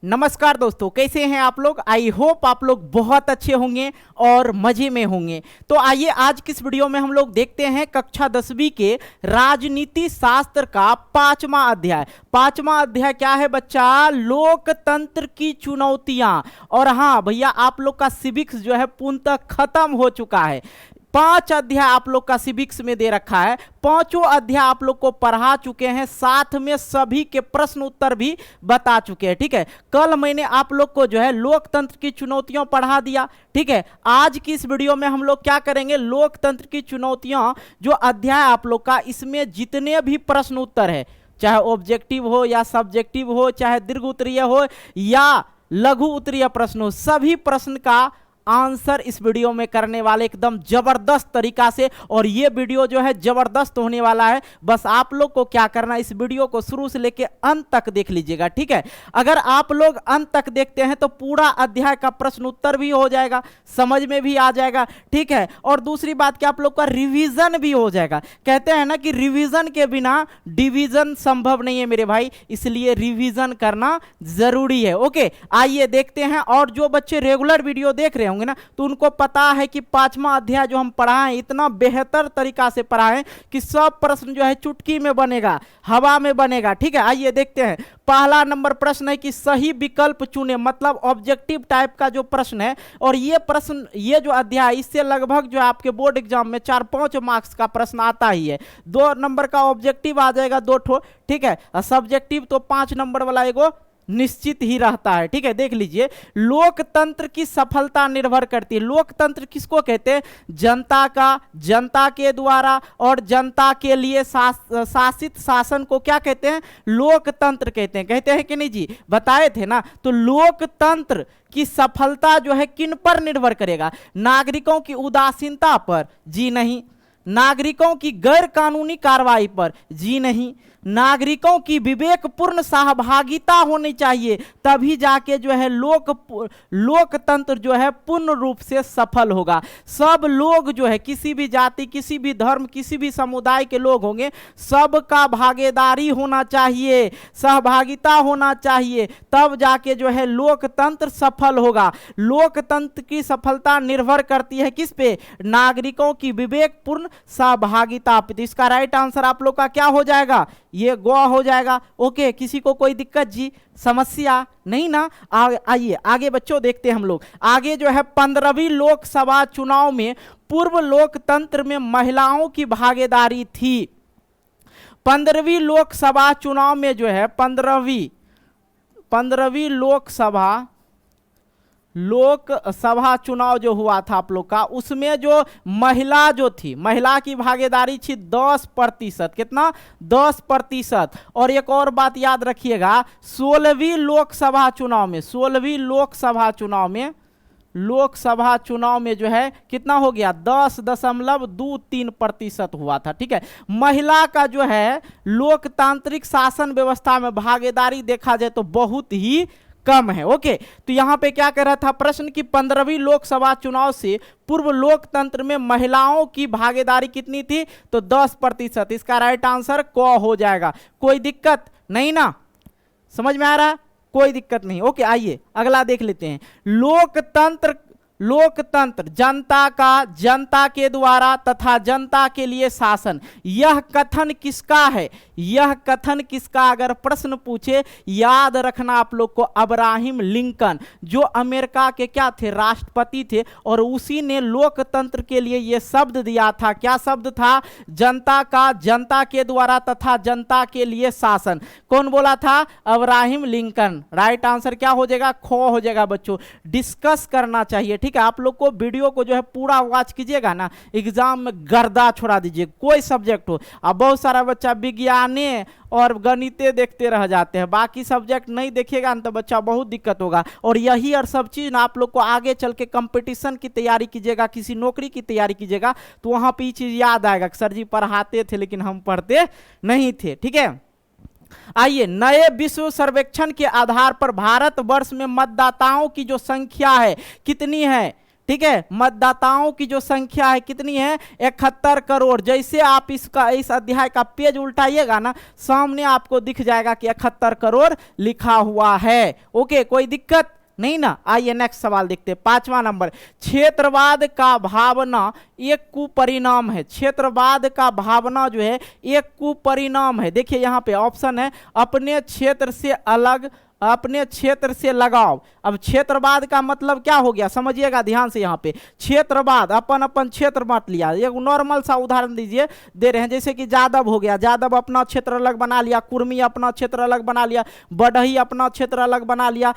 नमस्कार दोस्तों, कैसे हैं आप लोग। आई होप आप लोग बहुत अच्छे होंगे और मजे में होंगे। तो आइए आज की इस वीडियो में हम लोग देखते हैं कक्षा 10वीं के राजनीति शास्त्र का पांचवा अध्याय क्या है बच्चा? लोकतंत्र की चुनौतियां। और हाँ भैया, आप लोग का सिविक्स जो है पूर्णतः खत्म हो चुका है। 5 अध्याय आप लोग का सिविक्स में दे रखा है, पांचों अध्याय आप लोग को पढ़ा चुके हैं, साथ में सभी के प्रश्न उत्तर भी बता चुके हैं। ठीक है, कल मैंने आप लोग को जो है लोकतंत्र की चुनौतियां पढ़ा दिया। ठीक है, आज की इस वीडियो में हम लोग क्या करेंगे, लोकतंत्र की चुनौतियां जो अध्याय आप लोग का, इसमें जितने भी प्रश्न उत्तर है, चाहे ऑब्जेक्टिव हो या सब्जेक्टिव हो, चाहे दीर्घ उत्तरीय हो या लघु उत्तरीय प्रश्न हो, सभी प्रश्न का आंसर इस वीडियो में करने वाले एकदम जबरदस्त तरीका से। और ये वीडियो जो है जबरदस्त होने वाला है। बस आप लोग को क्या करना है, इस वीडियो को शुरू से लेकर अंत तक देख लीजिएगा। ठीक है, अगर आप लोग अंत तक देखते हैं तो पूरा अध्याय का प्रश्न उत्तर भी हो जाएगा, समझ में भी आ जाएगा। ठीक है, और दूसरी बात कि आप लोग का रिवीजन भी हो जाएगा। कहते हैं ना कि रिवीजन के बिना डिवीजन संभव नहीं है मेरे भाई, इसलिए रिवीजन करना जरूरी है। ओके, आइए देखते हैं। और जो बच्चे रेगुलर वीडियो देख रहे होंगे ना, तो उनको पता है कि 5वां अध्याय जो हम पढ़ाएं इतना बेहतर तरीका से पढ़ाएं कि सब प्रश्न जो है चुटकी में बनेगा, हवा में बनेगा। ठीक है, आइए देखते हैं। पहला नंबर प्रश्न है कि सही विकल्प चुने, मतलब ऑब्जेक्टिव टाइप का जो प्रश्न है। और ये प्रश्न, ये जो अध्याय, इससे लगभग जो आपके बोर्ड एग्जाम में 4-5 मार्क्स का प्रश्न आता ही है। 2 नंबर का ऑब्जेक्टिव आ जाएगा 2 ठो। ठीक है, सब्जेक्टिव तो 5 नंबर वाला एगो निश्चित ही रहता है। ठीक है, देख लीजिए, लोकतंत्र की सफलता निर्भर करती है। लोकतंत्र किसको कहते हैं? जनता का, जनता के द्वारा और जनता के लिए शासित शासन को क्या कहते हैं? लोकतंत्र कहते हैं। कहते हैं कि नहीं जी, बताए थे ना। तो लोकतंत्र की सफलता जो है किन पर निर्भर करेगा? नागरिकों की उदासीनता पर? जी नहीं। नागरिकों की गैर कानूनी कार्रवाई पर? जी नहीं। नागरिकों की विवेकपूर्ण सहभागिता होनी चाहिए, तभी जाके जो है लोकतंत्र जो है पूर्ण रूप से सफल होगा। सब लोग जो है, किसी भी जाति, किसी भी धर्म, किसी भी समुदाय के लोग होंगे, सबका भागीदारी होना चाहिए, सहभागिता होना चाहिए, तब जाके जो है लोकतंत्र सफल होगा। लोकतंत्र की सफलता निर्भर करती है किस पे? नागरिकों की विवेकपूर्ण सहभागिता पे। तो इसका राइट आंसर आप लोग का क्या हो जाएगा? ये गोवा हो जाएगा। ओके, किसी को कोई दिक्कत जी, समस्या नहीं ना? आइए आगे बच्चों देखते हैं हम लोग। आगे जो है 15वीं लोकसभा चुनाव में पूर्व लोकतंत्र में महिलाओं की भागीदारी थी। 15वीं लोकसभा चुनाव में जो है 15वीं लोकसभा चुनाव जो हुआ था आप लोग का, उसमें जो महिला जो थी, महिला की भागीदारी थी 10%। कितना? 10%। और एक और बात याद रखिएगा, 16वीं लोकसभा चुनाव में जो है कितना हो गया? 10.23% हुआ था। ठीक है, महिला का जो है लोकतांत्रिक शासन व्यवस्था में भागीदारी देखा जाए तो बहुत ही कम है। ओके, तो यहां पे क्या कर रहा था प्रश्न की 15वीं लोकसभा चुनाव से पूर्व लोकतंत्र में महिलाओं की भागीदारी कितनी थी? तो 10%। इसका राइट आंसर क हो जाएगा। कोई दिक्कत नहीं ना? समझ में आ रहा है? कोई दिक्कत नहीं। ओके, आइए अगला देख लेते हैं। लोकतंत्र जनता का, जनता के द्वारा तथा जनता के लिए शासन, यह कथन किसका है? यह कथन किसका अगर प्रश्न पूछे, याद रखना आप लोग को, अब्राहम लिंकन, जो अमेरिका के क्या थे? राष्ट्रपति थे। और उसी ने लोकतंत्र के लिए यह शब्द दिया था। क्या शब्द था? जनता का, जनता के द्वारा तथा जनता के लिए शासन। कौन बोला था? Abraham Lincoln. राइट आंसर क्या हो जाएगा? खो हो जाएगा बच्चों। डिस्कस करना चाहिए। ठीक है, आप लोग को वीडियो को जो है पूरा वॉच कीजिएगा ना, एग्जाम में गर्दा छोड़ा दीजिए, कोई सब्जेक्ट हो। अब बहुत सारा बच्चा विज्ञाने और गणिते देखते रह जाते हैं, बाकी सब्जेक्ट नहीं देखिएगा ना तो बच्चा बहुत दिक्कत होगा। और यही और सब चीज ना आप लोग को आगे चल के कंपटीशन की तैयारी कीजिएगा, किसी नौकरी की तैयारी कीजिएगा, तो वहां पे ये चीज याद आएगा कि सर जी पढ़ाते थे लेकिन हम पढ़ते नहीं थे। ठीक है, आइए, नए विश्व सर्वेक्षण के आधार पर भारतवर्ष में मतदाताओं की जो संख्या है कितनी है? ठीक है, मतदाताओं की जो संख्या है कितनी है, 71 करोड़। जैसे आप इस अध्याय का पेज उल्टाइएगा ना, सामने आपको दिख जाएगा कि 71 करोड़ लिखा हुआ है। ओके, कोई दिक्कत नहीं ना। आइए नेक्स्ट सवाल देखते हैं, 5वां नंबर। क्षेत्रवाद का भावना एक कुपरिणाम है। क्षेत्रवाद का भावना जो है एक कुपरिणाम है। देखिए यहां पे ऑप्शन है, अपने क्षेत्र से अलग, अपने क्षेत्र से लगाव। अब क्षेत्रवाद का मतलब क्या हो गया, समझिएगा ध्यान से। यहाँ पे क्षेत्रवाद, अपन अपन क्षेत्र बांट लिया। एक नॉर्मल सा उदाहरण दीजिए, दे रहे हैं, जैसे कि यादव हो गया, यादव अपना क्षेत्र अलग बना लिया, कुर्मी अपना क्षेत्र अलग बना लिया, बढ़ई अपना क्षेत्र अलग बना लिया।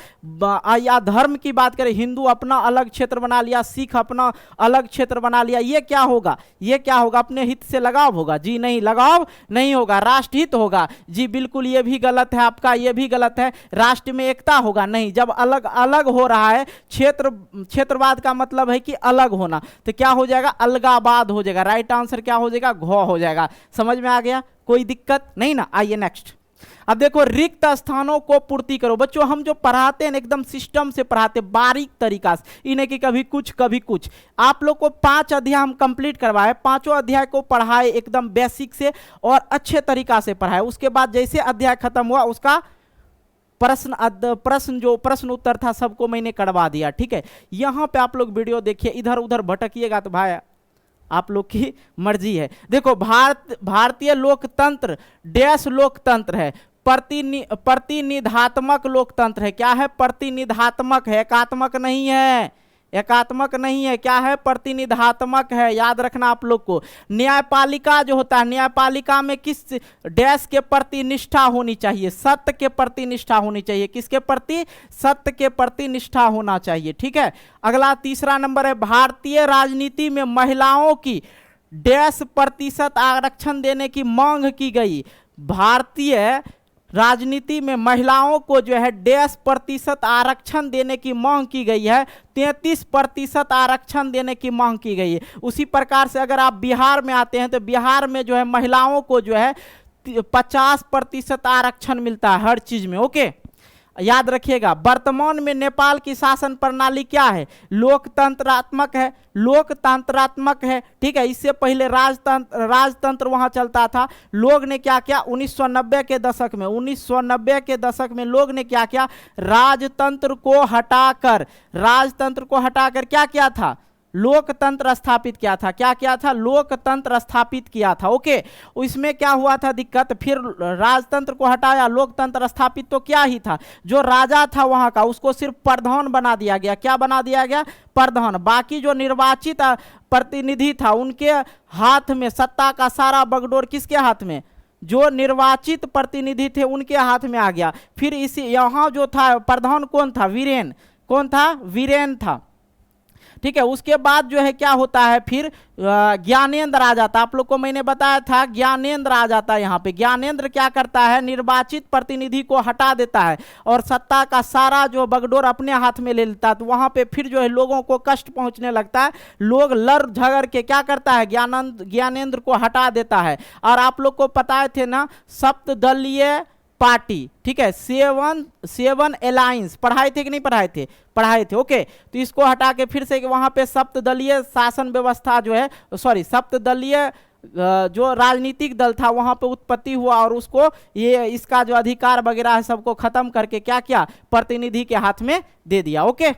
या धर्म की बात करें, हिंदू अपना अलग क्षेत्र बना लिया, सिख अपना अलग क्षेत्र बना लिया। ये क्या होगा, ये क्या होगा, अपने हित से लगाव होगा? जी नहीं, लगाव नहीं होगा, राष्ट्रहित होगा। जी बिल्कुल, ये भी गलत है आपका, ये भी गलत है। राष्ट्र में एकता होगा? नहीं, जब अलग अलग हो रहा है, क्षेत्रवाद का मतलब है कि अलग होना, तो क्या हो जाएगा, अलगावाद हो जाएगा। राइट आंसर क्या हो जाएगा, घ हो जाएगा। समझ में आ गया, कोई दिक्कत नहीं ना। आइए नेक्स्ट। अब देखो, रिक्त स्थानों को पूर्ति करो। बच्चों हम जो पढ़ाते हैं एकदम सिस्टम से पढ़ाते, बारीक तरीका से, इन्हें कि कभी कुछ कभी कुछ। आप लोग को 5 अध्याय हम कंप्लीट करवाए, 5 अध्याय को पढ़ाए एकदम बेसिक से और अच्छे तरीका से पढ़ाए। उसके बाद जैसे अध्याय खत्म हुआ, उसका प्रश्न उत्तर था सबको मैंने करवा दिया। ठीक है, यहां पे आप लोग वीडियो देखिए, इधर उधर भटकिएगा तो भाई आप लोग की मर्जी है। देखो, भारतीय लोकतंत्र डैश लोकतंत्र है, प्रतिनिधात्मक लोकतंत्र है। क्या है, प्रतिनिधात्मक है, एकात्मक नहीं है, एकात्मक नहीं है। क्या है, प्रतिनिधात्मक है, याद रखना आप लोग को। न्यायपालिका जो होता है, न्यायपालिका में किस डैश के प्रति निष्ठा होनी चाहिए, सत्य के प्रति निष्ठा होनी चाहिए। किसके प्रति, सत्य के प्रति निष्ठा होना चाहिए। ठीक है, अगला 3रा नंबर है, भारतीय राजनीति में महिलाओं की डैश प्रतिशत आरक्षण देने की मांग की गई। भारतीय राजनीति में महिलाओं को जो है डैश प्रतिशत आरक्षण देने की मांग की गई है, 33% आरक्षण देने की मांग की गई है। उसी प्रकार से अगर आप बिहार में आते हैं तो बिहार में जो है महिलाओं को जो है 50% आरक्षण मिलता है हर चीज में। ओके, याद रखिएगा। वर्तमान में नेपाल की शासन प्रणाली क्या है, लोकतंत्रात्मक है, लोकतंत्रात्मक है। ठीक है, इससे पहले राजतंत्र वहां चलता था। लोग ने क्या किया, 1990 के दशक में, 1990 के दशक में लोग ने क्या किया, राजतंत्र को हटाकर क्या किया था, लोकतंत्र स्थापित किया था। क्या किया था, लोकतंत्र स्थापित किया था। ओके, इसमें क्या हुआ था दिक्कत, फिर राजतंत्र को हटाया, लोकतंत्र स्थापित तो क्या ही था, जो राजा था वहां का उसको सिर्फ प्रधान बना दिया गया। क्या बना दिया गया, प्रधान। बाकी जो निर्वाचित प्रतिनिधि था उनके हाथ में सत्ता का सारा बगडोर किसके हाथ में, जो निर्वाचित प्रतिनिधि थे उनके हाथ में आ गया। फिर इसी यहां जो था प्रधान कौन था, वीरेन। कौन था, वीरेन था। ठीक है, उसके बाद जो है क्या होता है, फिर ज्ञानेंद्र आ जाता। आप लोग को मैंने बताया था ज्ञानेंद्र आ जाता है। यहाँ पे ज्ञानेंद्र क्या करता है, निर्वाचित प्रतिनिधि को हटा देता है और सत्ता का सारा जो बगडोर अपने हाथ में ले लेता है। तो वहां पे फिर जो है लोगों को कष्ट पहुंचने लगता है, लोग लड़ झगड़ के क्या करता है, ज्ञानेंद्र को हटा देता है। और आप लोग को पता थे ना, सप्तदलीय पार्टी, ठीक है, सेवन अलायंस पढ़ाए थे कि नहीं पढ़ाए थे, पढ़ाए थे। ओके, तो इसको हटा के फिर से वहां पे सप्तदलीय शासन व्यवस्था जो है, सॉरी सप्तदलीय जो राजनीतिक दल था वहां पे उत्पत्ति हुआ और उसको ये इसका जो अधिकार वगैरह है सबको खत्म करके क्या किया, प्रतिनिधि के हाथ में दे दिया। ओके,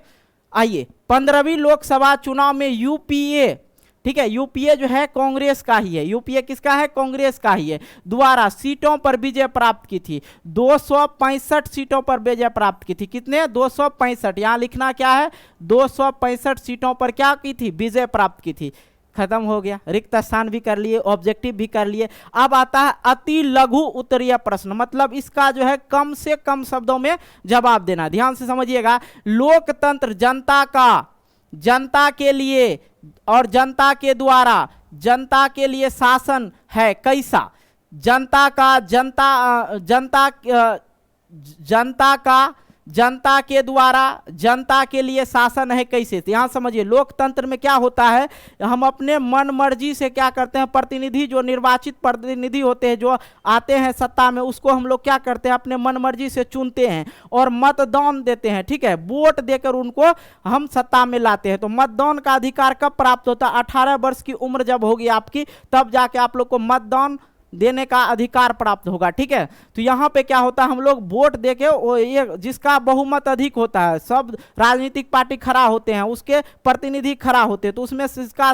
आइए 15वीं लोकसभा चुनाव में यूपीए, ठीक है, यूपीए जो है कांग्रेस का ही है, यूपीए किसका है, कांग्रेस का ही है, द्वारा सीटों पर विजय प्राप्त की थी। 265 सीटों पर विजय प्राप्त की थी। कितने, 265। यहां लिखना क्या है, 265 सीटों पर क्या की थी, विजय प्राप्त की थी। खत्म हो गया, रिक्त स्थान भी कर लिए, ऑब्जेक्टिव भी कर लिए। अब आता है अति लघु उत्तरीय प्रश्न, मतलब इसका जो है कम से कम शब्दों में जवाब देना। ध्यान से समझिएगा। लोकतंत्र जनता के लिए और जनता के द्वारा जनता के लिए शासन है कैसा, जनता का जनता के द्वारा जनता के लिए शासन है कैसे। तो यहाँ समझिए लोकतंत्र में क्या होता है, हम अपने मन मर्जी से क्या करते हैं, प्रतिनिधि जो निर्वाचित प्रतिनिधि होते हैं जो आते हैं सत्ता में, उसको हम लोग क्या करते हैं अपने मन मर्जी से चुनते हैं और मतदान देते हैं, ठीक है, वोट देकर उनको हम सत्ता में लाते हैं। तो मतदान का अधिकार कब प्राप्त होता है, 18 वर्ष की उम्र जब होगी आपकी, तब जाके आप लोग को मतदान देने का अधिकार प्राप्त होगा, ठीक है। तो यहाँ पे क्या होता है, हम लोग वोट देके वो ये जिसका बहुमत अधिक होता है, सब राजनीतिक पार्टी खड़ा होते हैं, उसके प्रतिनिधि खड़ा होते हैं, तो उसमें जिसका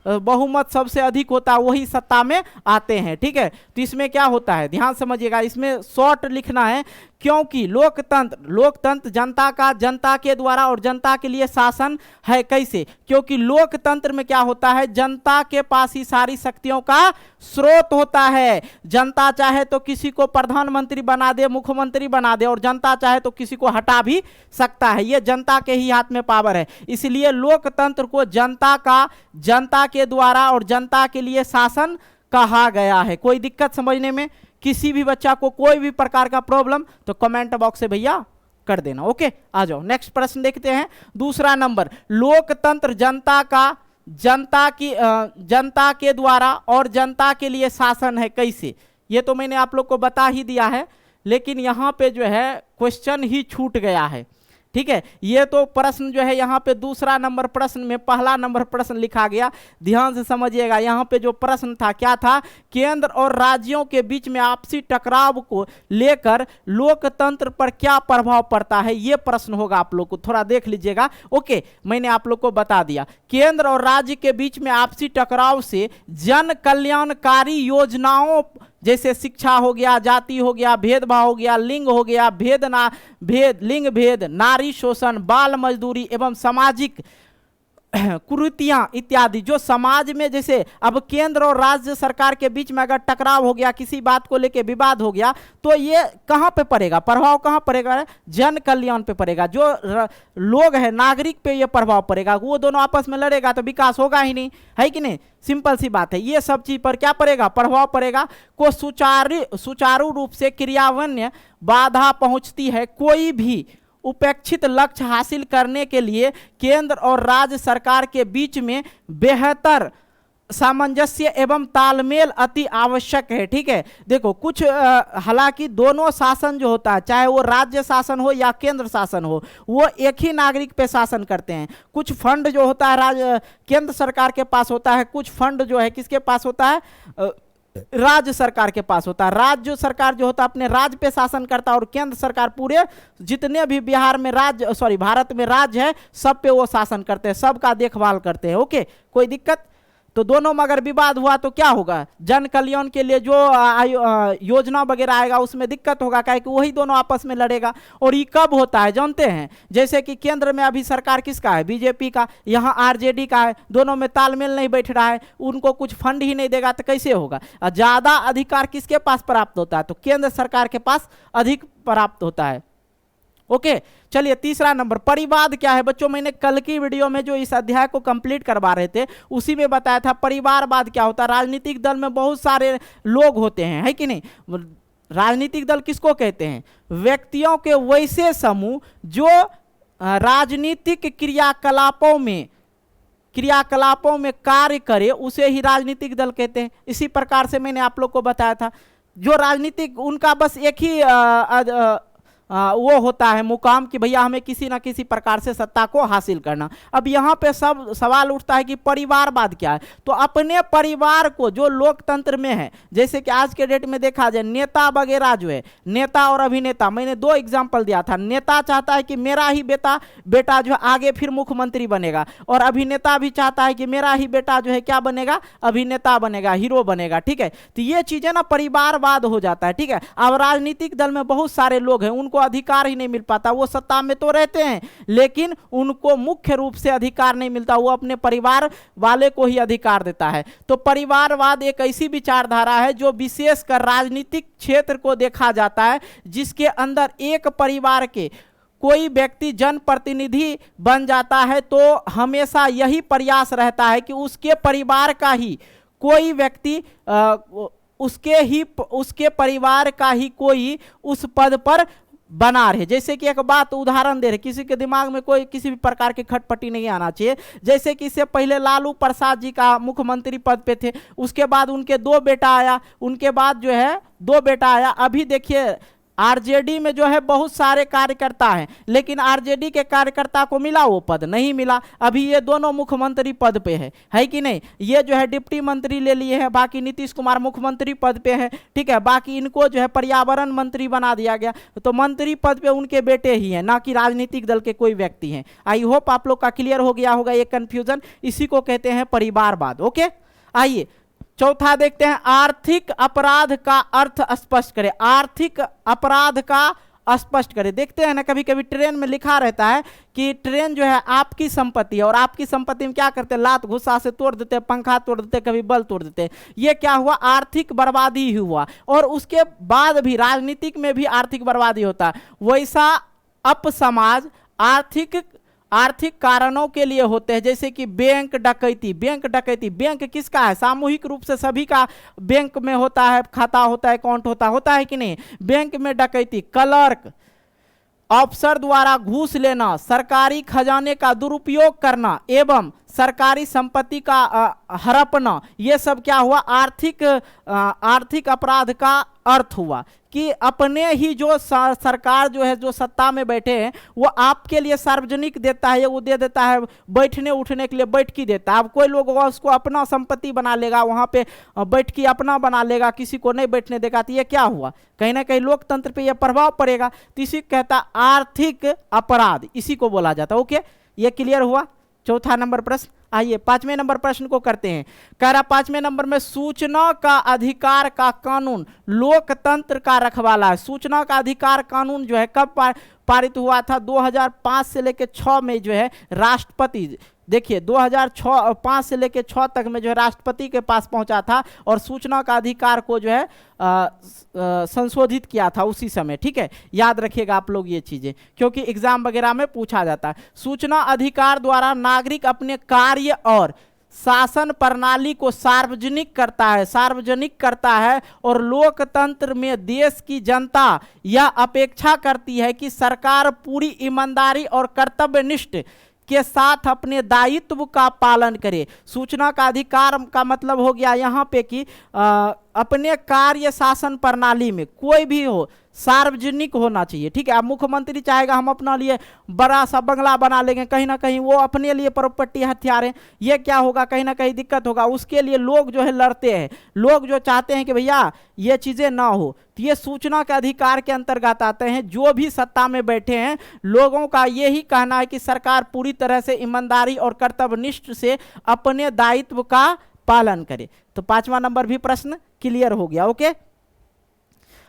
बहुमत सबसे अधिक होता है वही सत्ता में आते हैं, ठीक है। तो इसमें क्या होता है, ध्यान समझिएगा, इसमें शॉर्ट लिखना है, क्योंकि लोकतंत्र जनता का जनता के द्वारा और जनता के लिए शासन है कैसे, क्योंकि लोकतंत्र में क्या होता है, जनता के पास ही सारी शक्तियों का स्रोत होता है। जनता चाहे तो किसी को प्रधानमंत्री बना दे, मुख्यमंत्री बना दे, और जनता चाहे तो किसी को हटा भी सकता है, ये जनता के ही हाथ में पावर है। इसलिए लोकतंत्र को जनता के द्वारा और जनता के लिए शासन कहा गया है। कोई दिक्कत समझने में, किसी भी बच्चा को कोई भी प्रकार का प्रॉब्लम तो कमेंट बॉक्स से भैया कर देना। ओके, आ जाओ नेक्स्ट प्रश्न देखते हैं। दूसरा नंबर, लोकतंत्र जनता के द्वारा और जनता के लिए शासन है कैसे। ये तो मैंने आप लोग को बता ही दिया है, लेकिन यहाँ पे जो है क्वेश्चन ही छूट गया है, ठीक है। ये तो प्रश्न जो है यहाँ पे दूसरा नंबर प्रश्न में पहला नंबर प्रश्न लिखा गया, ध्यान से समझिएगा। यहाँ पे जो प्रश्न था क्या था, केंद्र और राज्यों के बीच में आपसी टकराव को लेकर लोकतंत्र पर क्या प्रभाव पड़ता है, ये प्रश्न होगा आप लोग को, थोड़ा देख लीजिएगा। ओके, मैंने आप लोग को बता दिया, केंद्र और राज्य के बीच में आपसी टकराव से जन कल्याणकारी योजनाओं जैसे शिक्षा हो गया, जाति हो गया, भेदभाव हो गया, लिंग हो गया, लिंग भेद, नारी शोषण, बाल मजदूरी एवं सामाजिक कुरीतियां इत्यादि जो समाज में, जैसे अब केंद्र और राज्य सरकार के बीच में अगर टकराव हो गया, किसी बात को लेके विवाद हो गया, तो ये कहां पे पड़ेगा, प्रभाव कहां पड़ेगा, जन कल्याण पे पड़ेगा। जो लोग हैं नागरिक पे ये प्रभाव पड़ेगा, वो दोनों आपस में लड़ेगा तो विकास होगा ही नहीं, है कि नहीं, सिंपल सी बात है। ये सब चीज पर क्या पड़ेगा, प्रभाव पड़ेगा। को सुचारू रूप से क्रियान्वयन बाधा पहुंचती है। कोई भी उपेक्षित लक्ष्य हासिल करने के लिए केंद्र और राज्य सरकार के बीच में बेहतर सामंजस्य एवं तालमेल अति आवश्यक है, ठीक है। देखो कुछ हालांकि दोनों शासन जो होता है, चाहे वो राज्य शासन हो या केंद्र शासन हो, वो एक ही नागरिक पे शासन करते हैं। कुछ फंड जो होता है केंद्र सरकार के पास होता है, कुछ फंड जो है किसके पास होता है, राज्य सरकार के पास होता है। राज्य सरकार जो होता है अपने राज्य पे शासन करता है, और केंद्र सरकार पूरे जितने भी भारत में राज्य है सब पे वो शासन करते हैं, सबका देखभाल करते हैं। ओके, कोई दिक्कत। तो दोनों में अगर विवाद हुआ तो क्या होगा, जन कल्याण के लिए जो योजना वगैरह आएगा उसमें दिक्कत होगा, क्या कि वही दोनों आपस में लड़ेगा। और ये कब होता है जानते हैं, जैसे कि केंद्र में अभी सरकार किसका है, बीजेपी का, यहाँ आरजेडी का है, दोनों में तालमेल नहीं बैठ रहा है, उनको कुछ फंड ही नहीं देगा तो कैसे होगा। ज्यादा अधिकार किसके पास प्राप्त होता है, तो केंद्र सरकार के पास अधिक प्राप्त होता है। ओके, चलिए तीसरा नंबर, परिवाद क्या है बच्चों। मैंने कल की वीडियो में जो इस अध्याय को कंप्लीट करवा रहे थे उसी में बताया था परिवारवाद क्या होता है। राजनीतिक दल में बहुत सारे लोग होते हैं, है कि नहीं। राजनीतिक दल किसको कहते हैं, व्यक्तियों के वैसे समूह जो राजनीतिक क्रियाकलापों में कार्य करे, उसे ही राजनीतिक दल कहते हैं। इसी प्रकार से मैंने आप लोग को बताया था, जो राजनीतिक उनका बस एक ही वो होता है मुकाम कि भैया हमें किसी ना किसी प्रकार से सत्ता को हासिल करना। अब यहाँ पे सब सवाल उठता है कि परिवारवाद क्या है। तो अपने परिवार को जो लोकतंत्र में है, जैसे कि आज के डेट में देखा जाए नेता वगैरह जो है, नेता और अभिनेता, मैंने 2 एग्जाम्पल दिया था। नेता चाहता है कि मेरा ही बेटा जो है आगे फिर मुख्यमंत्री बनेगा, और अभिनेता भी चाहता है कि मेरा ही बेटा जो है क्या बनेगा, अभिनेता बनेगा, हीरो बनेगा, ठीक है। तो ये चीजें ना परिवारवाद हो जाता है, ठीक है। अब राजनीतिक दल में बहुत सारे लोग हैं, उनको अधिकार ही नहीं मिल पाता, वो सत्ता में तो रहते हैं लेकिन उनको मुख्य रूप से अधिकार नहीं मिलता, वो अपने परिवार वाले को ही अधिकार देता है। तो परिवारवाद एक ऐसी विचारधारा है जो विशेषकर राजनीतिक क्षेत्र को देखा जाता है, जिसके अंदर एक परिवार के कोई व्यक्ति जनप्रतिनिधि बन जाता है तो हमेशा यही प्रयास रहता है कि उसके परिवार का ही कोई व्यक्ति उसके परिवार का ही कोई उस पद पर बना रहे। जैसे कि एक बात उदाहरण दे रहे, किसी के दिमाग में कोई किसी भी प्रकार की खटपटी नहीं आना चाहिए। जैसे कि इससे पहले लालू प्रसाद जी का मुख्यमंत्री पद पे थे, उसके बाद उनके दो बेटा आया, उनके बाद जो है दो बेटा आया। अभी देखिए आरजेडी में जो है बहुत सारे कार्यकर्ता हैं, लेकिन आरजेडी के कार्यकर्ता को मिला वो पद? नहीं मिला। अभी ये दोनों मुख्यमंत्री पद पे है कि नहीं? ये जो है डिप्टी मंत्री ले लिए हैं, बाकी नीतीश कुमार मुख्यमंत्री पद पे है, ठीक है। बाकी इनको जो है पर्यावरण मंत्री बना दिया गया, तो मंत्री पद पे उनके बेटे ही हैं, ना कि राजनीतिक दल के कोई व्यक्ति हैं। आई होप आप लोग का क्लियर हो गया होगा ये कंफ्यूजन। इसी को कहते हैं परिवारवाद। ओके, आइए चौथा देखते हैं, आर्थिक अपराध का अर्थ स्पष्ट करें। आर्थिक अपराध का स्पष्ट करें। देखते हैं ना, कभी कभी ट्रेन में लिखा रहता है कि ट्रेन जो है आपकी संपत्ति है, और आपकी संपत्ति में क्या करते हैं? लात घुसा से तोड़ देते हैं, पंखा तोड़ देते हैं, कभी बल तोड़ देते हैं। ये क्या हुआ? आर्थिक बर्बादी ही हुआ। और उसके बाद भी राजनीतिक में भी आर्थिक बर्बादी होता है। वैसा अपसमाज आर्थिक कारणों के लिए होते हैं, जैसे कि बैंक डकैती। बैंक किसका है? सामूहिक रूप से सभी का बैंक में होता है, खाता होता है, अकाउंट होता है कि नहीं? बैंक में डकैती। क्लर्क, अफसर द्वारा घूस लेना, सरकारी खजाने का दुरुपयोग करना एवं सरकारी संपत्ति का हड़पना, ये सब क्या हुआ? आर्थिक अपराध का अर्थ हुआ कि अपने ही जो सरकार जो है, जो सत्ता में बैठे हैं, वो आपके लिए सार्वजनिक देता है, वो दे देता है बैठने उठने के लिए बैठकी देता है। अब कोई लोग उसको अपना संपत्ति बना लेगा, वहाँ पे बैठकी अपना बना लेगा, किसी को नहीं बैठने देगा, तो ये क्या हुआ? कहीं ना कहीं लोकतंत्र पे ये प्रभाव पड़ेगा। तो इसी कहता आर्थिक अपराध, इसी को बोला जाता है। ओके, ये क्लियर हुआ? चौथा नंबर प्रश्न। आइए पांचवें नंबर प्रश्न को करते हैं। कह रहा पांचवें नंबर में, सूचना का अधिकार का कानून लोकतंत्र का रखवाला है। सूचना का अधिकार कानून जो है कब पारित हुआ था? 2005 से लेकर 6 में जो है राष्ट्रपति, देखिए 2005 से लेकर 6 तक में जो है राष्ट्रपति के पास पहुंचा था, और सूचना का अधिकार को जो है संशोधित किया था उसी समय। ठीक है, याद रखिएगा आप लोग ये चीजें, क्योंकि एग्जाम वगैरह में पूछा जाता है। सूचना अधिकार द्वारा नागरिक अपने कार्य और शासन प्रणाली को सार्वजनिक करता है और लोकतंत्र में देश की जनता यह अपेक्षा करती है कि सरकार पूरी ईमानदारी और कर्तव्यनिष्ठ के साथ अपने दायित्व का पालन करे। सूचना का अधिकार का मतलब हो गया यहाँ पे कि अपने कार्य शासन प्रणाली में कोई भी हो सार्वजनिक होना चाहिए। ठीक है, अब मुख्यमंत्री चाहेगा हम अपना लिए बड़ा सा बंगला बना लेंगे, कहीं ना कहीं वो अपने लिए प्रॉपर्टी हथियार है, ये क्या होगा? कहीं ना कहीं दिक्कत होगा। उसके लिए लोग जो है लड़ते हैं, लोग जो चाहते हैं कि भैया ये चीजें ना हो। तो ये सूचना के अधिकार के अंतर्गत आते हैं। जो भी सत्ता में बैठे हैं, लोगों का यही कहना है कि सरकार पूरी तरह से ईमानदारी और कर्तव्यनिष्ठ से अपने दायित्व का पालन करे। तो पांचवा नंबर भी प्रश्न क्लियर हो गया। ओके,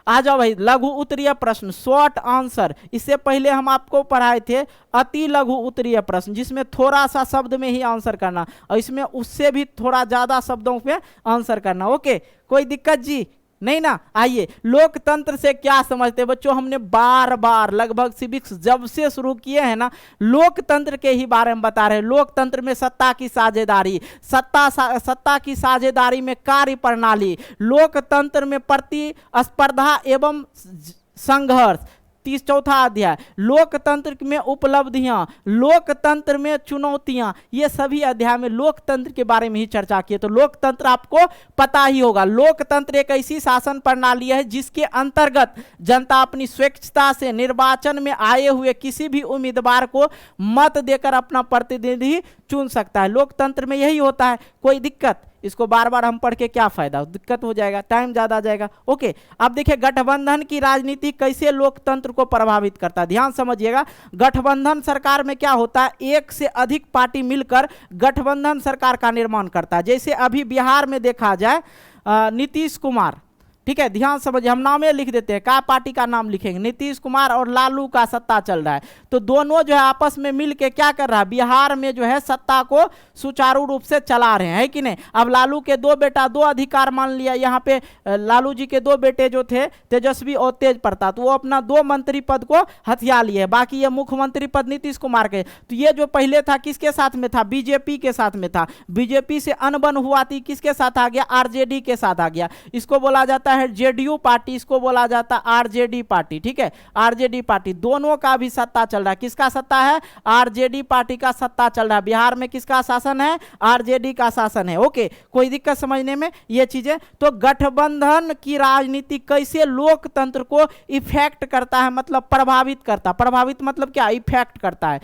आ जाओ भाई, लघु उत्तरीय प्रश्न, शॉर्ट आंसर। इससे पहले हम आपको पढ़ाए थे अति लघु उत्तरीय प्रश्न, जिसमें थोड़ा सा शब्द में ही आंसर करना, और इसमें उससे भी थोड़ा ज्यादा शब्दों में आंसर करना। ओके, कोई दिक्कत जी नहीं ना? आइए, लोकतंत्र से क्या समझते हैं बच्चों? हमने बार बार लगभग सिविक्स जब से शुरू किए हैं ना, लोकतंत्र के ही बारे में बता रहे हैं। लोकतंत्र में सत्ता की साझेदारी, सत्ता की साझेदारी में कार्य प्रणाली, लोकतंत्र में प्रतिस्पर्धा एवं संघर्ष, 34 अध्याय, लोकतंत्र में उपलब्धियां, लोकतंत्र में चुनौतियां, ये सभी अध्याय में लोकतंत्र के बारे में ही चर्चा की है। तो लोकतंत्र आपको पता ही होगा। लोकतंत्र एक ऐसी शासन प्रणाली है जिसके अंतर्गत जनता अपनी स्वेच्छता से निर्वाचन में आए हुए किसी भी उम्मीदवार को मत देकर अपना प्रतिनिधि चुन सकता है। लोकतंत्र में यही होता है। कोई दिक्कत? इसको बार बार हम पढ़ के क्या फायदा? दिक्कत हो जाएगा, टाइम ज्यादा जाएगा। ओके, अब देखिए गठबंधन की राजनीति कैसे लोकतंत्र को प्रभावित करता है, ध्यान समझिएगा। गठबंधन सरकार में क्या होता है? एक से अधिक पार्टी मिलकर गठबंधन सरकार का निर्माण करता है। जैसे अभी बिहार में देखा जाए नीतीश कुमार, ठीक है, ध्यान समझिए, हम नाम लिख देते हैं, क्या पार्टी का नाम लिखेंगे? नीतीश कुमार और लालू का सत्ता चल रहा है। तो दोनों जो है आपस में मिल के क्या कर रहा है? बिहार में जो है सत्ता को सुचारू रूप से चला रहे हैं, है कि नहीं? अब लालू के दो बेटा, दो अधिकार मान लिया यहाँ पे। लालू जी के दो बेटे जो थे, तेजस्वी और तेज प्रताप, तो वो अपना 2 मंत्री पद को हथिया लिए। बाकी ये मुख्यमंत्री पद नीतीश कुमार के। तो ये जो पहले था किसके साथ में था? बीजेपी के साथ में था। बीजेपी से अनबन हुआ थी, किसके साथ आ गया? आरजेडी के साथ आ गया। इसको बोला जाता जाता है जेडीयू पार्टी, इसको बोला जाता है आरजेडी पार्टी, ठीक है, आरजेडी पार्टी। दोनों का भी सत्ता चल रहा है। किसका सत्ता है? आरजेडी पार्टी का सत्ता चल रहा है। बिहार में किसका शासन है? आरजेडी का शासन है। ओके, कोई दिक्कत समझने में ये चीजें? तो गठबंधन की राजनीति कैसे लोकतंत्र को इफेक्ट करता है, मतलब प्रभावित करता है। प्रभावित मतलब क्या? इफेक्ट करता है।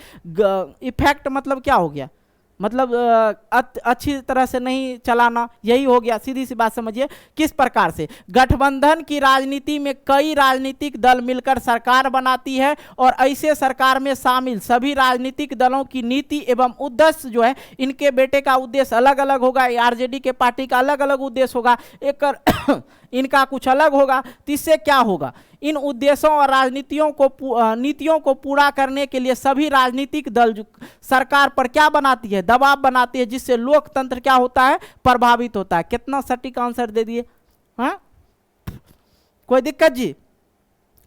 इफेक्ट मतलब क्या हो गया? मतलब अच्छी तरह से नहीं चलाना, यही हो गया। सीधी सी बात समझिए। किस प्रकार से? गठबंधन की राजनीति में कई राजनीतिक दल मिलकर सरकार बनाती है और ऐसे सरकार में शामिल सभी राजनीतिक दलों की नीति एवं उद्देश्य जो है, इनके बेटे का उद्देश्य अलग अलग होगा, आरजेडी के पार्टी का अलग अलग उद्देश्य होगा, एक इनका कुछ अलग होगा। तो इससे क्या होगा? इन उद्देश्यों और नीतियों को पूरा करने के लिए सभी राजनीतिक दल सरकार पर क्या बनाती है? दबाव बनाती है, जिससे लोकतंत्र क्या होता है? प्रभावित होता है। कितना सटीक आंसर दे दिए? हाँ, कोई दिक्कत जी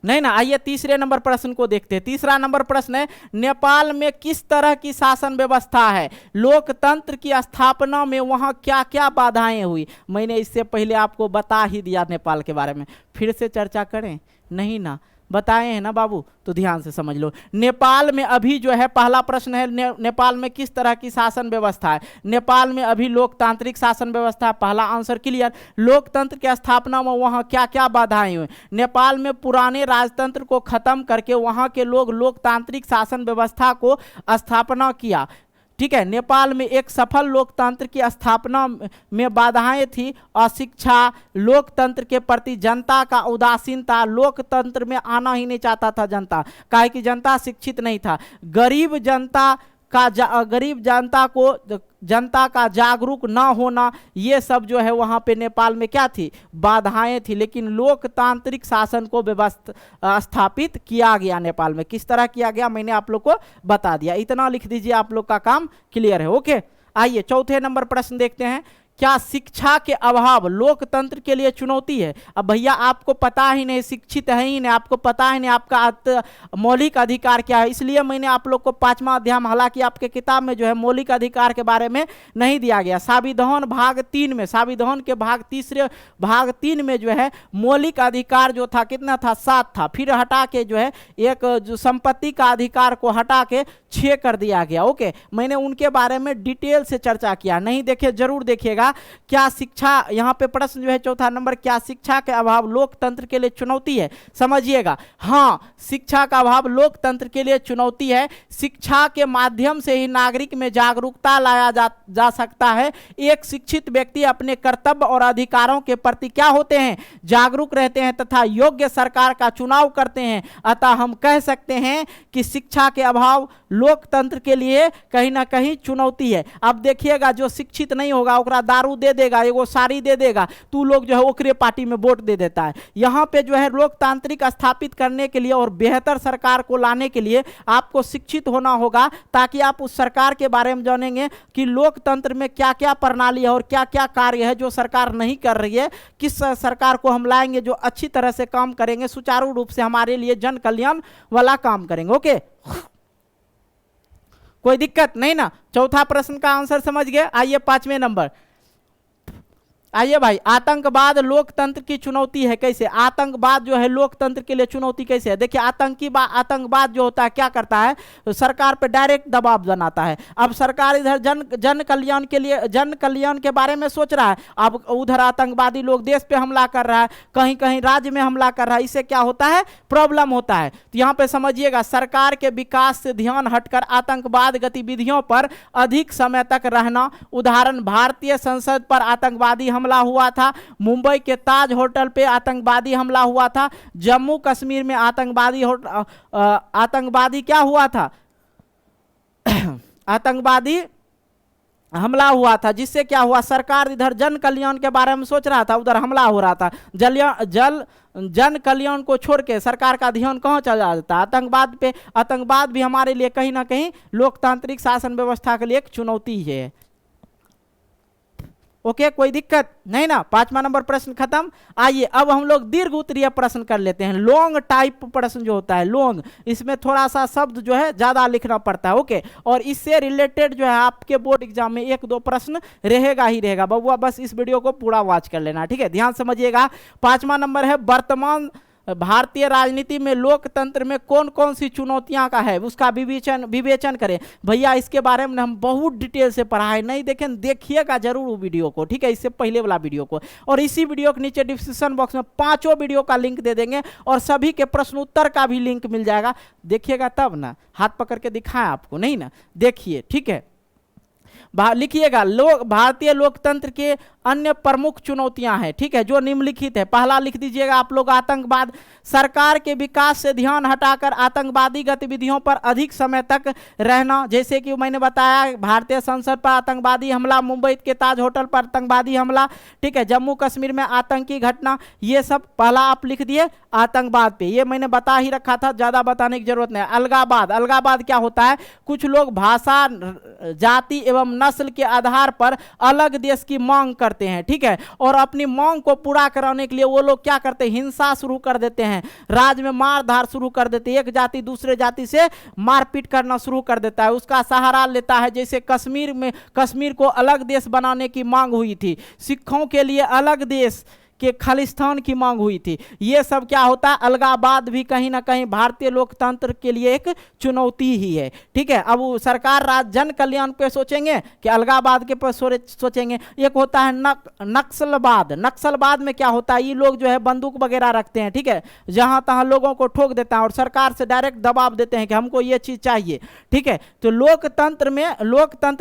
नहीं ना? आइए तीसरे नंबर प्रश्न को देखते हैं। तीसरा नंबर प्रश्न है, नेपाल में किस तरह की शासन व्यवस्था है? लोकतंत्र की स्थापना में वहां क्या क्या बाधाएं हुई? मैंने इससे पहले आपको बता ही दिया नेपाल के बारे में, फिर से चर्चा करें? नहीं ना, बताए हैं ना बाबू, तो ध्यान से समझ लो। नेपाल में अभी जो है, पहला प्रश्न है नेपाल में किस तरह की शासन व्यवस्था है? नेपाल में अभी लोकतांत्रिक शासन व्यवस्था, पहला आंसर क्लियर। लोकतंत्र की स्थापना में वहां क्या क्या बाधाएं हुई? नेपाल में पुराने राजतंत्र को खत्म करके वहां के लोग लोकतांत्रिक शासन व्यवस्था को स्थापना किया, ठीक है। नेपाल में एक सफल लोकतंत्र की स्थापना में बाधाएं थी अशिक्षा, लोकतंत्र के प्रति जनता का उदासीनता, लोकतंत्र में आना ही नहीं चाहता था जनता, काहे कि जनता शिक्षित नहीं था। गरीब जनता का जागरूक ना होना, ये सब जो है वहाँ पे नेपाल में क्या थी? बाधाएं थी। लेकिन लोकतांत्रिक शासन को स्थापित किया गया नेपाल में। किस तरह किया गया मैंने आप लोग को बता दिया। इतना लिख दीजिए, आप लोग का काम क्लियर है। ओके, आइए चौथे नंबर प्रश्न देखते हैं। क्या शिक्षा के अभाव लोकतंत्र के लिए चुनौती है? अब भैया आपको पता ही नहीं, शिक्षित है ही नहीं, आपको पता ही नहीं आपका मौलिक अधिकार क्या है, इसलिए मैंने आप लोग को 5वां अध्याय, हालांकि आपके किताब में जो है मौलिक अधिकार के बारे में नहीं दिया गया। संविधान भाग 3 में, संविधान के भाग 3 में जो है मौलिक अधिकार जो था कितना था? 7 था। फिर हटा के जो है एक जो संपत्ति का अधिकार को हटा के 6 कर दिया गया। ओके, मैंने उनके बारे में डिटेल से चर्चा किया, नहीं देखे जरूर देखिएगा। क्या शिक्षा, यहां पे प्रश्न जो है चौथा नंबर, क्या शिक्षा के अभाव लोकतंत्र के लिए चुनौती है? समझिएगा, हाँ, शिक्षा का अभाव लोकतंत्र के लिए चुनौती है। शिक्षा के माध्यम से ही नागरिक में जागरूकता लाया जा सकता है। एक शिक्षित व्यक्ति अपने कर्तव्य और अधिकारों के प्रति क्या होते हैं? जागरूक रहते हैं तथा योग्य सरकार का चुनाव करते हैं। अतः हम कह सकते हैं कि शिक्षा के अभाव लोकतंत्र के लिए कहीं ना कहीं चुनौती है। अब देखिएगा, जो शिक्षित नहीं होगा ओकरा दारू दे देगा, एगो साड़ी दे देगा, तू लोग जो है ओकरे पार्टी में वोट दे देता है। यहाँ पे जो है लोकतांत्रिक स्थापित करने के लिए और बेहतर सरकार को लाने के लिए आपको शिक्षित होना होगा, ताकि आप उस सरकार के बारे में जानेंगे कि लोकतंत्र में क्या क्या प्रणाली है और क्या क्या कार्य है जो सरकार नहीं कर रही है। किस सरकार को हम लाएंगे जो अच्छी तरह से काम करेंगे, सुचारू रूप से हमारे लिए जन कल्याण वाला काम करेंगे। ओके, कोई दिक्कत नहीं ना? चौथा प्रश्न का आंसर समझ गए। आइए 5वें नंबर, आइए भाई, आतंकवाद लोकतंत्र की चुनौती है कैसे? आतंकवाद जो है लोकतंत्र के लिए चुनौती कैसे है? देखिए, आतंकवाद जो होता है क्या करता है? तो सरकार पे डायरेक्ट दबाव बनाता है। अब सरकार इधर जन कल्याण के बारे में सोच रहा है, अब उधर आतंकवादी लोग देश पे हमला कर रहा है, कहीं कहीं राज्य में हमला कर रहा है। इससे क्या होता है? प्रॉब्लम होता है। तो यहाँ पे समझिएगा, सरकार के विकास से ध्यान हटकर आतंकवाद गतिविधियों पर अधिक समय तक रहना। उदाहरण, भारतीय संसद पर आतंकवादी हमला हुआ था, मुंबई के ताज होटल पे आतंकवादी हमला हुआ था, जम्मू कश्मीर में आतंकवादी क्या हुआ था? आतंकवादी हमला हुआ था, जिससे क्या हुआ? सरकार इधर जन कल्याण के बारे में सोच रहा था, उधर हमला हो रहा था। जन कल्याण को छोड़ के सरकार का ध्यान कहाँ चला जाता? आतंकवाद पे। आतंकवाद भी हमारे लिए कहीं ना कहीं लोकतांत्रिक शासन व्यवस्था के लिए एक चुनौती है। ओके, कोई दिक्कत नहीं ना। 5वां नंबर प्रश्न खत्म। आइए अब हम लोग दीर्घ उत्तरीय प्रश्न कर लेते हैं। लॉन्ग टाइप प्रश्न जो होता है, लॉन्ग, इसमें थोड़ा सा शब्द जो है ज्यादा लिखना पड़ता है। ओके, और इससे रिलेटेड जो है आपके बोर्ड एग्जाम में 1-2 प्रश्न रहेगा ही रहेगा। बबुआ बस इस वीडियो को पूरा वॉच कर लेना, ठीक है, ध्यान समझिएगा। 5वां नंबर है, वर्तमान भारतीय राजनीति में लोकतंत्र में कौन कौन सी चुनौतियां का है उसका विवेचन करें। भैया इसके बारे में हम बहुत डिटेल से पढ़ा है, नहीं देखें देखिएगा जरूर वो वीडियो को, ठीक है, इससे पहले वाला वीडियो को। और इसी वीडियो के नीचे डिस्क्रिप्शन बॉक्स में 5 वीडियो का लिंक दे देंगे और सभी के प्रश्न उत्तर का भी लिंक मिल जाएगा। देखिएगा तब ना, हाथ पकड़ के दिखाएं आपको, नहीं ना, देखिए, ठीक है। लिखिएगा, भारतीय लोकतंत्र के अन्य प्रमुख चुनौतियां हैं, ठीक है, जो निम्नलिखित है। पहला लिख दीजिएगा आप लोग, आतंकवाद। सरकार के विकास से ध्यान हटाकर आतंकवादी गतिविधियों पर अधिक समय तक रहना, जैसे कि मैंने बताया भारतीय संसद पर आतंकवादी हमला, मुंबई के ताज होटल पर आतंकवादी हमला, ठीक है, जम्मू कश्मीर में आतंकी घटना, ये सब पहला आप लिख दिए आतंकवाद पे, ये मैंने बता ही रखा था, ज्यादा बताने की जरूरत नहीं। अलगावाद, अलगावाद क्या होता है, कुछ लोग भाषा, जाति एवं नस्ल के आधार पर अलग देश की मांग करते हैं, ठीक है, और अपनी मांग को पूरा कराने के लिए वो लोग क्या करते हैं, हिंसा शुरू कर देते हैं, राज्य में मारधार शुरू कर देते हैं, एक जाति दूसरे जाति से मारपीट करना शुरू कर देता है, उसका सहारा लेता है। जैसे कश्मीर को अलग देश बनाने की मांग हुई थी, सिखों के लिए अलग देश के खालिस्तान की मांग हुई थी। ये सब क्या होता है, अलगावाद भी कहीं ना कहीं भारतीय लोकतंत्र के लिए एक चुनौती ही है, ठीक है। अब सरकार जन कल्याण पे सोचेंगे कि अलगावाद के पर सोचेंगे। एक होता है नक्सलवाद। नक्सलवाद में क्या होता है, ये लोग जो है बंदूक वगैरह रखते हैं, ठीक है, जहां तहां लोगों को ठोक देता है और सरकार से डायरेक्ट दबाव देते हैं कि हमको ये चीज चाहिए, ठीक है। तो लोकतंत्र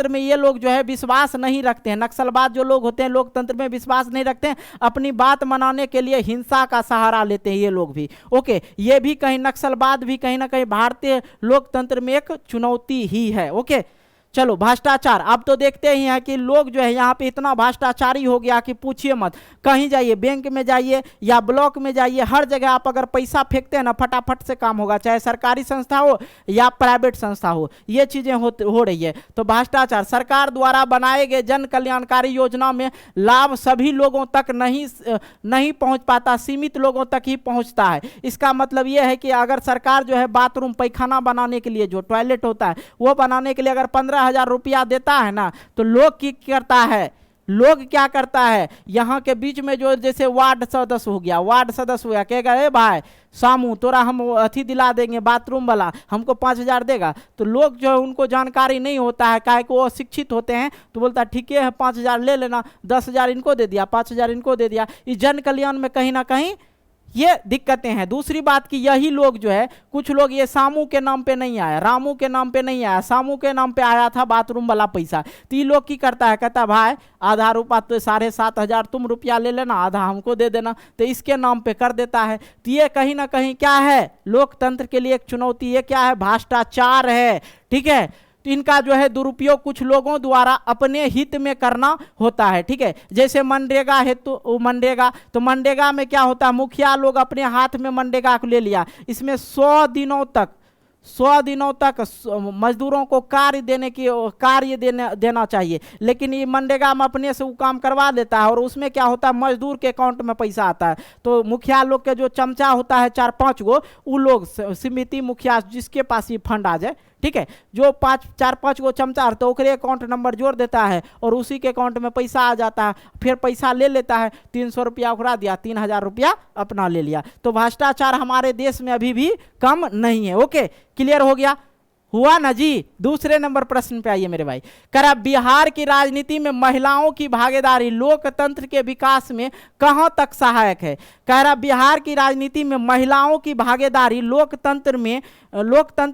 में ये लोग जो है विश्वास नहीं रखते हैं। नक्सलवाद जो लोग होते हैं लोकतंत्र में विश्वास नहीं रखते हैं, अपनी बात मनाने के लिए हिंसा का सहारा लेते हैं ये लोग भी। ओके, ये भी कहीं नक्सलवाद भी कहीं ना कहीं भारतीय लोकतंत्र में एक चुनौती ही है। ओके, चलो भ्रष्टाचार। अब तो देखते ही हैं कि लोग जो है यहाँ पे इतना भ्रष्टाचारी हो गया कि पूछिए मत। कहीं जाइए, बैंक में जाइए या ब्लॉक में जाइए, हर जगह आप अगर पैसा फेंकते हैं ना, फटाफट से काम होगा, चाहे सरकारी संस्था हो या प्राइवेट संस्था हो, ये चीजें हो रही है। तो भ्रष्टाचार, सरकार द्वारा बनाए गए जन कल्याणकारी योजना में लाभ सभी लोगों तक नहीं पहुंच पाता, सीमित लोगों तक ही पहुंचता है। इसका मतलब यह है कि अगर सरकार जो है बाथरूम, पैखाना बनाने के लिए, जो टॉयलेट होता है वो बनाने के लिए अगर 15,000 रुपया देता है ना, तो लोग क्या करता है, यहाँ के बीच में जो जैसे वार्ड सदस्य हो गया, कहेगा ए भाई सामू तोरा हम अथी दिला देंगे बाथरूम वाला, हमको 5,000 देगा। तो लोग जो है उनको जानकारी नहीं होता है, काहे को वो शिक्षित होते हैं, तो बोलता है ठीक है 5,000 ले लेना, 10,000 इनको दे दिया, 5,000 इनको दे दिया। इस जन कल्याण में कहीं ना कहीं ये दिक्कतें हैं। दूसरी बात कि यही लोग जो है, कुछ लोग, ये सामू के नाम पे नहीं आया, रामू के नाम पे नहीं आया, सामू के नाम पे आया था बाथरूम वाला पैसा। तो ये लोग की करता है, कहता भाई आधा रुपया तो 7,500 तुम रुपया ले लेना, आधा हमको दे देना, तो इसके नाम पे कर देता है। तो ये कहीं ना कहीं क्या है, लोकतंत्र के लिए एक चुनौती। ये क्या है, भ्रष्टाचार है, ठीक है। तो इनका जो है दुरुपयोग कुछ लोगों द्वारा अपने हित में करना होता है, ठीक है। जैसे मनरेगा है, तो मनरेगा में क्या होता है, मुखिया लोग अपने हाथ में मनरेगा को ले लिया, इसमें 100 दिनों तक मजदूरों को कार्य देना चाहिए, लेकिन ये मनरेगा में अपने से वो काम करवा देता है और उसमें क्या होता है, मजदूर के अकाउंट में पैसा आता है। तो मुखिया लोग के जो चमचा होता है 4-5 गो, वो लोग समिति मुखिया जिसके पास ये फंड आ जाए, ठीक है, जो 4-5 गो चमचा, तो ओकरे अकाउंट नंबर जोड़ देता है और उसी के अकाउंट में पैसा आ जाता है, फिर पैसा ले लेता है, 300 रुपया उखड़ा दिया, 3,000 रुपया अपना ले लिया। तो भ्रष्टाचार हमारे देश में अभी भी कम नहीं है। ओके, क्लियर हो गया, हुआ ना जी। दूसरे नंबर प्रश्न पे आइए मेरे भाई। करा बिहार की राजनीति में महिलाओं की भागीदारी लोकतंत्र के विकास में कहां तक सहायक है। कह रहा बिहार की राजनीति में महिलाओं की भागीदारी लोकतंत्र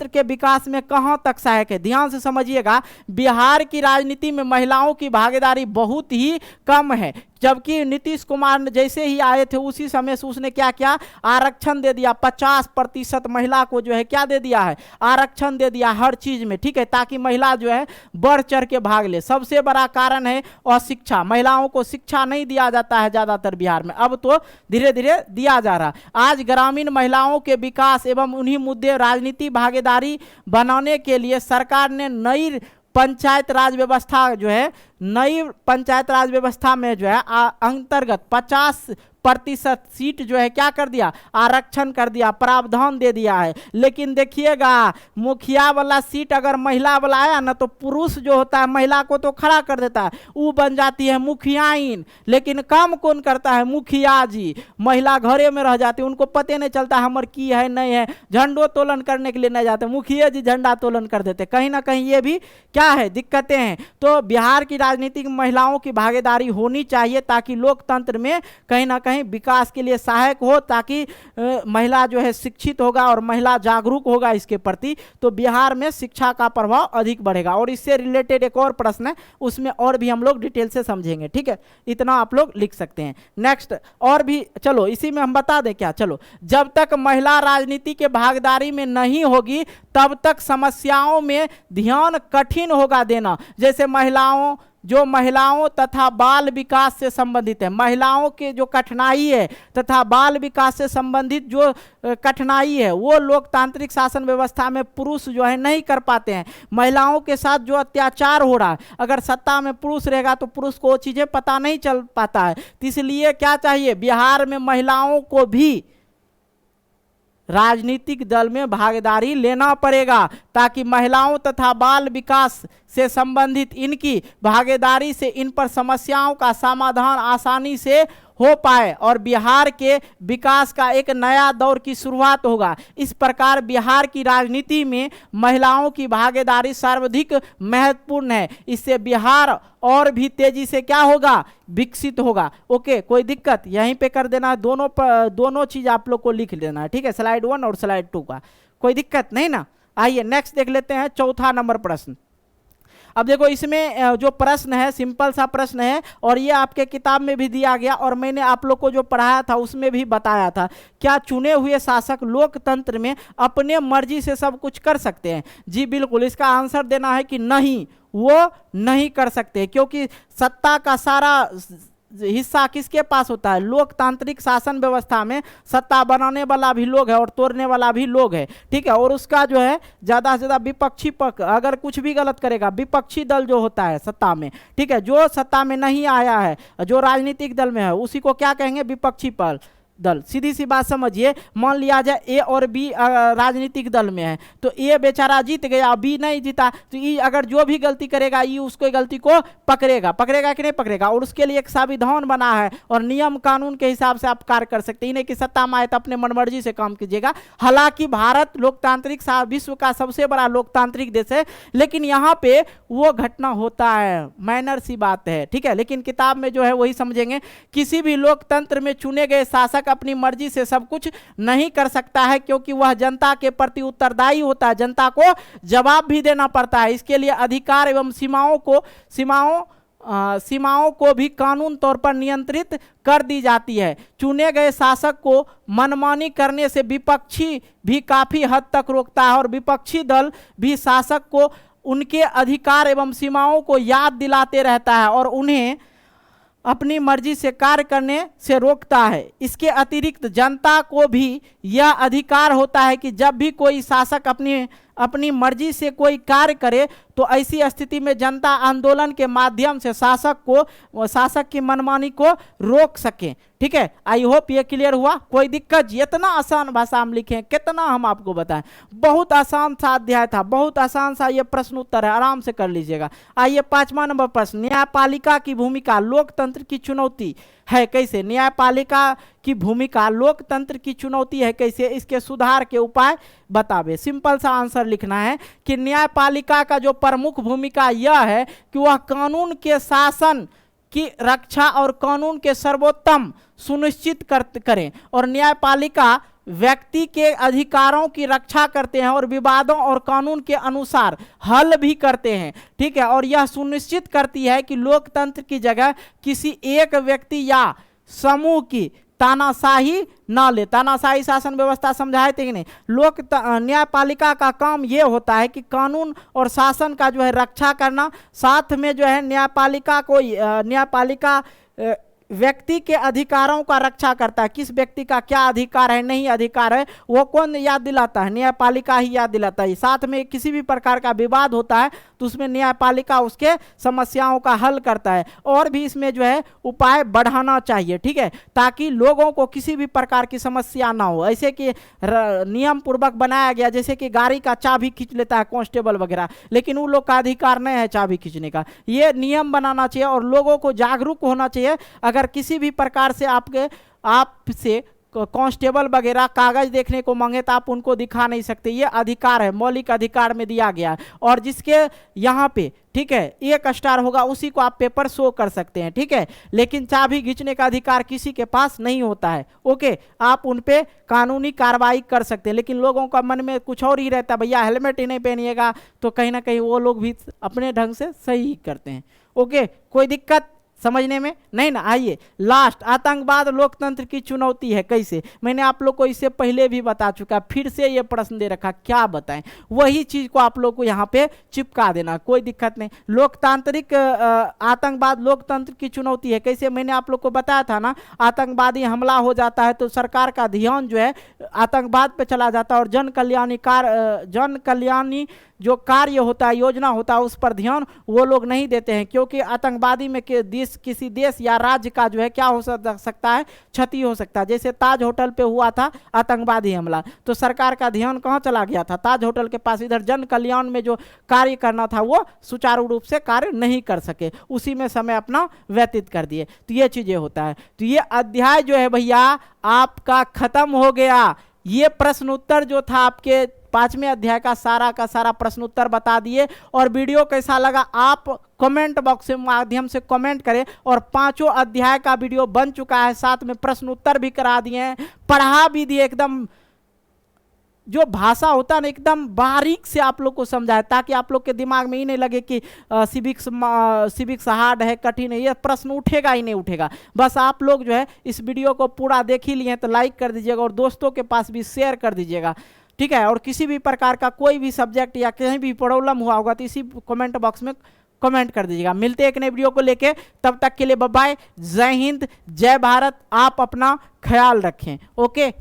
के विकास में कहां तक सहायक है। ध्यान से समझिएगा, बिहार की राजनीति में महिलाओं की भागीदारी बहुत ही कम है, जबकि नीतीश कुमार जैसे ही आए थे उसी समय से उसने क्या किया, आरक्षण दे दिया, 50% महिला को जो है क्या दे दिया है, आरक्षण दे दिया हर चीज में, ठीक है, ताकि महिला जो है बढ़ चढ़ के भाग ले। सबसे बड़ा कारण है अशिक्षा, महिलाओं को शिक्षा नहीं दिया जाता है ज्यादातर बिहार में, अब तो धीरे धीरे दिया जा रहा। आज ग्रामीण महिलाओं के विकास एवं उन्हीं मुद्दे राजनीति भागीदारी बनाने के लिए सरकार ने नई पंचायत राज व्यवस्था जो है, नई पंचायत राज व्यवस्था में जो है अंतर्गत 50% सीट जो है क्या कर दिया, आरक्षण कर दिया, प्रावधान दे दिया है। लेकिन देखिएगा मुखिया वाला सीट अगर महिला वाला आया ना तो पुरुष जो होता है महिला को तो खड़ा कर देता है, वो बन जाती है मुखियाइन। लेकिन काम कौन करता है, मुखिया जी। महिला घरे में रह जाती है, उनको पते नहीं चलता हमर की है नहीं है, झंडोत्तोलन करने के लिए नहीं जाते, मुखिया जी झंडा तोलन कर देते। कहीं ना कहीं ये भी क्या है, दिक्कतें हैं। तो बिहार की राजनीति में महिलाओं की भागीदारी होनी चाहिए ताकि लोकतंत्र में कहीं ना कहीं विकास के लिए सहायक हो, ताकि महिला जो है शिक्षित होगा और महिला जागरूक होगा इसके प्रति, तो बिहार में शिक्षा का प्रभाव अधिक बढ़ेगा। और इससे रिलेटेड एक और प्रश्न है, उसमें और भी हम लोग डिटेल से समझेंगे, ठीक है, इतना आप लोग लिख सकते हैं। नेक्स्ट और भी, चलो इसी में हम बता दें क्या, चलो जब तक महिला राजनीति के भागीदारी में नहीं होगी तब तक समस्याओं में ध्यान कठिन होगा देना। जैसे महिलाओं तथा बाल विकास से संबंधित है, महिलाओं के जो कठिनाई है तथा बाल विकास से संबंधित जो कठिनाई है वो लोकतांत्रिक शासन व्यवस्था में पुरुष जो है नहीं कर पाते हैं। महिलाओं के साथ जो अत्याचार हो रहा है, अगर सत्ता में पुरुष रहेगा तो पुरुष को वो चीजें पता नहीं चल पाता है। तो इसलिए क्या चाहिए, बिहार में महिलाओं को भी राजनीतिक दल में भागीदारी लेना पड़ेगा ताकि महिलाओं तथा बाल विकास से संबंधित इनकी भागीदारी से इन पर समस्याओं का समाधान आसानी से हो पाए और बिहार के विकास का एक नया दौर की शुरुआत होगा। इस प्रकार बिहार की राजनीति में महिलाओं की भागीदारी सर्वाधिक महत्वपूर्ण है। इससे बिहार और भी तेजी से क्या होगा, विकसित होगा। ओके, कोई दिक्कत, यहीं पे कर देना है, दोनों चीज आप लोग को लिख लेना है, ठीक है, स्लाइड 1 और स्लाइड 2 का, कोई दिक्कत नहीं ना। आइए नेक्स्ट देख लेते हैं, चौथा नंबर प्रश्न। अब देखो इसमें जो प्रश्न है सिंपल सा प्रश्न है और ये आपके किताब में भी दिया गया और मैंने आप लोग को जो पढ़ाया था उसमें भी बताया था। क्या चुने हुए शासक लोकतंत्र में अपने मर्जी से सब कुछ कर सकते हैं? जी बिल्कुल, इसका आंसर देना है कि नहीं, वो नहीं कर सकते, क्योंकि सत्ता का सारा हिस्सा किसके पास होता है, लोकतांत्रिक शासन व्यवस्था में सत्ता बनाने वाला भी लोग है और तोड़ने वाला भी लोग है, ठीक है। और उसका जो है ज्यादा से ज्यादा विपक्षी पक्ष अगर कुछ भी गलत करेगा, विपक्षी दल जो होता है सत्ता में, ठीक है, जो सत्ता में नहीं आया है, जो राजनीतिक दल में है, उसी को क्या कहेंगे, विपक्षी दल। सीधी सी बात समझिए, मान लिया जाए ए और बी राजनीतिक दल में है, तो ए बेचारा जीत गया, बी नहीं जीता, तो ई अगर जो भी गलती करेगा ई उसको गलती को पकड़ेगा कि नहीं पकड़ेगा। और उसके लिए एक संविधान बना है और नियम कानून के हिसाब से आप कार्य कर सकते हैं, नहीं कि सत्ता में आए तो अपने मनमर्जी से काम कीजिएगा। हालांकि भारत लोकतांत्रिक विश्व का सबसे बड़ा लोकतांत्रिक देश है, लेकिन यहाँ पे वो घटना होता है, मैनर सी बात है, ठीक है। लेकिन किताब में जो है वही समझेंगे, किसी भी लोकतंत्र में चुने गए शासक अपनी मर्जी से सब कुछ नहीं कर सकता है, क्योंकि वह जनता के प्रति उत्तरदायी होता है, जनता को जवाब भी देना पड़ता है। इसके लिए अधिकार एवं सीमाओं को भी कानून तौर पर नियंत्रित कर दी जाती है। चुने गए शासक को मनमानी करने से विपक्षी भी काफी हद तक रोकता है और विपक्षी दल भी शासक को उनके अधिकार एवं सीमाओं को याद दिलाते रहता है और उन्हें अपनी मर्जी से कार्य करने से रोकता है। इसके अतिरिक्त जनता को भी यह अधिकार होता है कि जब भी कोई शासक अपनी मर्जी से कोई कार्य करे तो ऐसी स्थिति में जनता आंदोलन के माध्यम से शासक की मनमानी को रोक सके, ठीक है। आई होप ये क्लियर हुआ, कोई दिक्कत? इतना आसान भाषा हम लिखे, कितना हम आपको बताएं, बहुत आसान सा अध्याय था, बहुत आसान सा ये प्रश्न उत्तर है, आराम से कर लीजिएगा। आइए 5वां नंबर प्रश्न, न्यायपालिका की भूमिका लोकतंत्र की चुनौती है कैसे? न्यायपालिका की भूमिका लोकतंत्र की चुनौती है कैसे, इसके सुधार के उपाय बतावे। सिंपल सा आंसर लिखना है कि न्यायपालिका का जो प्रमुख भूमिका यह है कि वह कानून के शासन की रक्षा और कानून के सर्वोत्तम सुनिश्चित करें और न्यायपालिका व्यक्ति के अधिकारों की रक्षा करते हैं और विवादों और कानून के अनुसार हल भी करते हैं, ठीक है। और यह सुनिश्चित करती है कि लोकतंत्र की जगह किसी एक व्यक्ति या समूह की तानाशाही ना ले। तानाशाही शासन व्यवस्था समझाए थे कि नहीं? न्यायपालिका का काम ये होता है कि कानून और शासन का जो है रक्षा करना, साथ में जो है न्यायपालिका व्यक्ति के अधिकारों का रक्षा करता है। किस व्यक्ति का क्या अधिकार है, नहीं अधिकार है, वो कौन याद दिलाता है? न्यायपालिका ही याद दिलाता है। साथ में किसी भी प्रकार का विवाद होता है तो उसमें न्यायपालिका उसके समस्याओं का हल करता है। और भी इसमें जो है उपाय बढ़ाना चाहिए, ठीक है, ताकि लोगों को किसी भी प्रकार की समस्या ना हो। ऐसे कि नियम पूर्वक बनाया गया, जैसे कि गाड़ी का चाबी खींच लेता है कांस्टेबल वगैरह, लेकिन उन लोग का अधिकार नहीं है चाबी खींचने का। ये नियम बनाना चाहिए और लोगों को जागरूक होना चाहिए। अगर किसी भी प्रकार से आपसे कांस्टेबल वगैरह कागज देखने को मांगे तो आप उनको दिखा नहीं सकते। ये अधिकार है, मौलिक अधिकार में दिया गया है। और जिसके यहाँ पे, ठीक है, 1 स्टार होगा उसी को आप पेपर शो कर सकते हैं, ठीक है, लेकिन चाबी खींचने का अधिकार किसी के पास नहीं होता है। ओके, आप उन पे कानूनी कार्रवाई कर सकते हैं, लेकिन लोगों का मन में कुछ और ही रहता है, भैया हेलमेट ही नहीं पहनिएगा, तो कहीं ना कहीं वो लोग भी अपने ढंग से सही करते हैं। ओके, कोई दिक्कत समझने में नहीं ना? आइए लास्ट, आतंकवाद लोकतंत्र की चुनौती है कैसे। मैंने आप लोग को इससे पहले भी बता चुका, फिर से ये प्रश्न दे रखा, क्या बताएं, वही चीज को आप लोग को यहाँ पे चिपका देना, कोई दिक्कत नहीं। लोकतांत्रिक आतंकवाद लोकतंत्र की चुनौती है कैसे, मैंने आप लोग को बताया था ना। आतंकवादी हमला हो जाता है तो सरकार का ध्यान जो है आतंकवाद पे चला जाता है और जन कल्याणी जो कार्य होता है, योजना होता है, उस पर ध्यान वो लोग नहीं देते हैं, क्योंकि आतंकवादी में किसी देश या राज्य का जो है क्या हो सकता है, क्षति हो सकता है। जैसे ताज होटल पे हुआ था आतंकवादी हमला, तो सरकार का ध्यान कहाँ चला गया था? ताज होटल के पास। इधर जन कल्याण में जो कार्य करना था वो सुचारू रूप से कार्य नहीं कर सके, उसी में समय अपना व्यतीत कर दिए। तो ये चीजें होता है। तो ये अध्याय जो है भैया आपका खत्म हो गया। ये प्रश्न उत्तर जो था आपके 5वें अध्याय का सारा प्रश्न उत्तर बता दिए। और वीडियो कैसा लगा आप कमेंट बॉक्स के माध्यम से कमेंट करें। और 5 अध्याय का वीडियो बन चुका है, साथ में प्रश्न उत्तर भी करा दिए हैं, पढ़ा भी दिए, एकदम जो भाषा होता है ना एकदम बारीक से आप लोग को समझाए, ताकि आप लोग के दिमाग में ही नहीं लगे कि सिविक्स हार्ड है, कठिन है। ये प्रश्न उठेगा ही नहीं उठेगा। बस आप लोग जो है इस वीडियो को पूरा देख ही लिए तो लाइक कर दीजिएगा और दोस्तों के पास भी शेयर कर दीजिएगा, ठीक है। और किसी भी प्रकार का कोई भी सब्जेक्ट या कहीं भी प्रॉब्लम हुआ होगा तो इसी कमेंट बॉक्स में कमेंट कर दीजिएगा। मिलते हैं एक नए वीडियो को लेके, तब तक के लिए बाय बाय, जय हिंद, जय भारत। आप अपना ख्याल रखें। ओके।